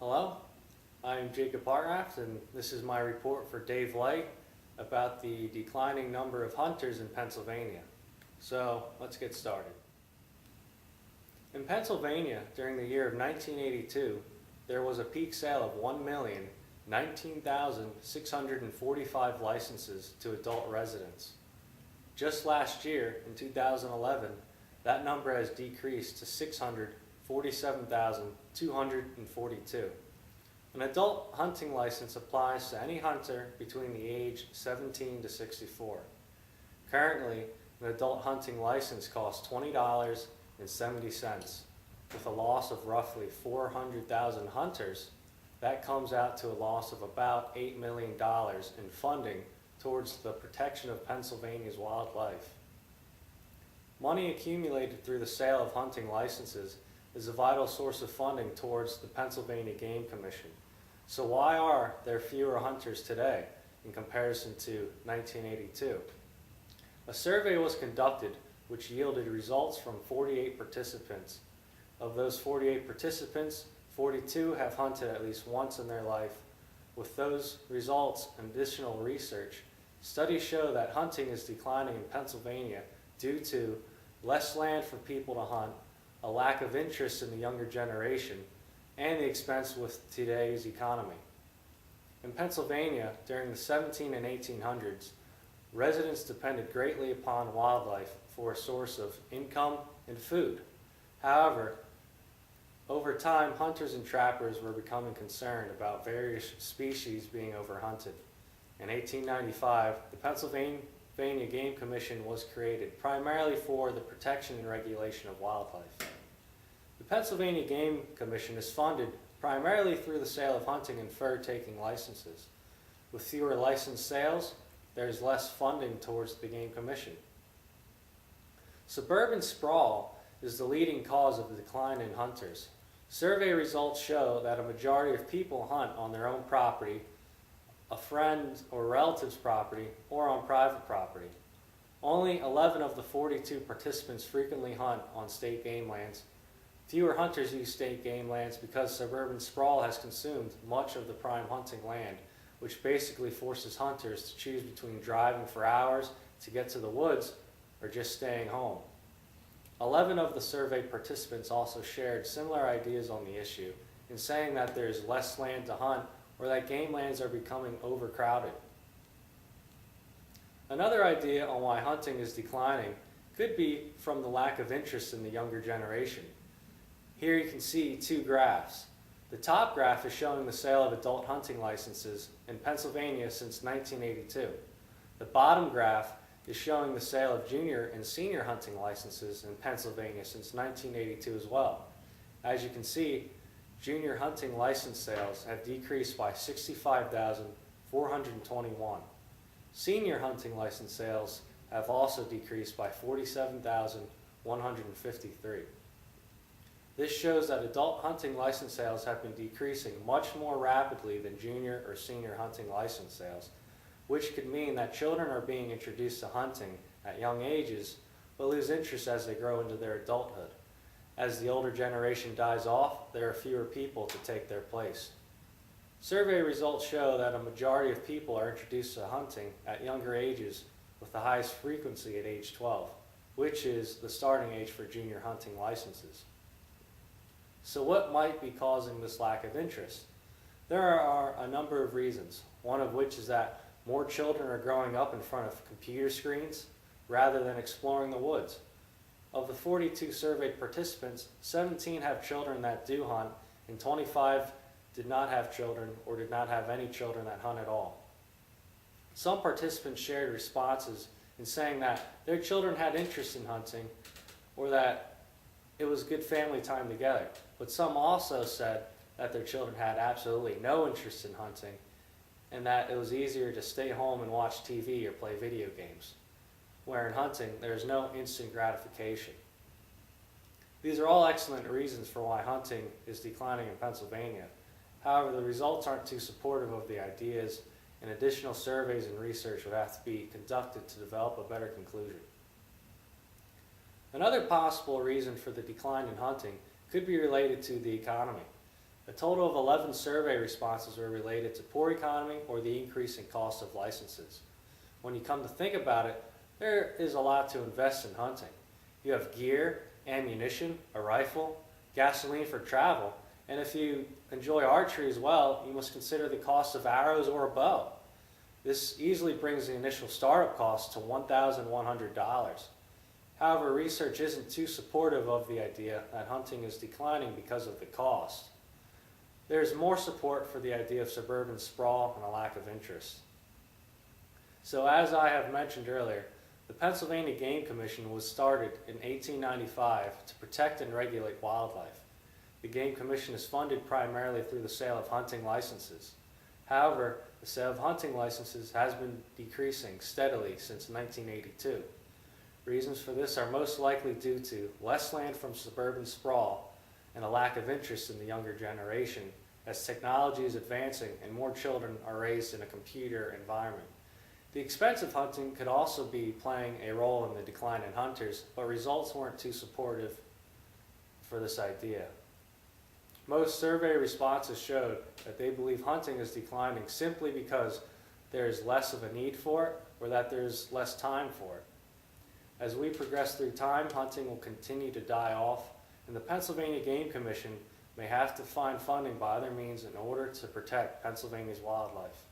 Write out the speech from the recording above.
Hello, I'm Jacob Hartranft, and this is my report for Dave Leight about the declining number of hunters in Pennsylvania. So let's get started. In Pennsylvania, during the year of 1982, there was a peak sale of 1,019,645 licenses to adult residents. Just last year, in 2011, that number has decreased to 647,242. An adult hunting license applies to any hunter between the age 17 to 64. Currently, an adult hunting license costs $20.70. With a loss of roughly 400,000 hunters, that comes out to a loss of about $8 million in funding towards the protection of Pennsylvania's wildlife. Money accumulated through the sale of hunting licenses is a vital source of funding towards the Pennsylvania Game Commission. So why are there fewer hunters today in comparison to 1982? A survey was conducted which yielded results from 48 participants. Of those 48 participants, 42 have hunted at least once in their life. With those results and additional research, studies show that hunting is declining in Pennsylvania due to less land for people to hunt, a lack of interest in the younger generation, and the expense with today's economy. In Pennsylvania, during the 17 and 1800s, residents depended greatly upon wildlife for a source of income and food. However, over time, hunters and trappers were becoming concerned about various species being overhunted. In 1895, the Pennsylvania Game Commission was created primarily for the protection and regulation of wildlife. The Pennsylvania Game Commission is funded primarily through the sale of hunting and fur-taking licenses. With fewer licensed sales, there is less funding towards the Game Commission. Suburban sprawl is the leading cause of the decline in hunters. Survey results show that a majority of people hunt on their own property, a friend or relative's property, or on private property. Only 11 of the 42 participants frequently hunt on state game lands. Fewer hunters use state game lands because suburban sprawl has consumed much of the prime hunting land, which basically forces hunters to choose between driving for hours to get to the woods or just staying home. 11 of the survey participants also shared similar ideas on the issue in saying that there is less land to hunt or that game lands are becoming overcrowded. Another idea on why hunting is declining could be from the lack of interest in the younger generation. Here you can see two graphs. The top graph is showing the sale of adult hunting licenses in Pennsylvania since 1982. The bottom graph is showing the sale of junior and senior hunting licenses in Pennsylvania since 1982 as well. As you can see, junior hunting license sales have decreased by 65,421. Senior hunting license sales have also decreased by 47,153. This shows that adult hunting license sales have been decreasing much more rapidly than junior or senior hunting license sales, which could mean that children are being introduced to hunting at young ages but lose interest as they grow into their adulthood. As the older generation dies off, there are fewer people to take their place. Survey results show that a majority of people are introduced to hunting at younger ages, with the highest frequency at age 12, which is the starting age for junior hunting licenses. So what might be causing this lack of interest? There are a number of reasons, one of which is that more children are growing up in front of computer screens rather than exploring the woods. Of the 42 surveyed participants, 17 have children that do hunt, and 25 did not have children or did not have any children that hunt at all. Some participants shared responses in saying that their children had interest in hunting or that it was good family time together, but some also said that their children had absolutely no interest in hunting and that it was easier to stay home and watch TV or play video games, where in hunting there is no instant gratification. These are all excellent reasons for why hunting is declining in Pennsylvania. However, the results aren't too supportive of the ideas, and additional surveys and research would have to be conducted to develop a better conclusion. Another possible reason for the decline in hunting could be related to the economy. A total of 11 survey responses were related to poor economy or the increasing cost of licenses. When you come to think about it, there is a lot to invest in hunting. You have gear, ammunition, a rifle, gasoline for travel, and if you enjoy archery as well, you must consider the cost of arrows or a bow. This easily brings the initial startup cost to $1,100. However, research isn't too supportive of the idea that hunting is declining because of the cost. There is more support for the idea of suburban sprawl and a lack of interest. So as I have mentioned earlier, the Pennsylvania Game Commission was started in 1895 to protect and regulate wildlife. The Game Commission is funded primarily through the sale of hunting licenses. However, the sale of hunting licenses has been decreasing steadily since 1982. Reasons for this are most likely due to less land from suburban sprawl and a lack of interest in the younger generation as technology is advancing and more children are raised in a computer environment. The expense of hunting could also be playing a role in the decline in hunters, but results weren't too supportive for this idea. Most survey responses showed that they believe hunting is declining simply because there is less of a need for it or that there's less time for it. As we progress through time, hunting will continue to die off, and the Pennsylvania Game Commission may have to find funding by other means in order to protect Pennsylvania's wildlife.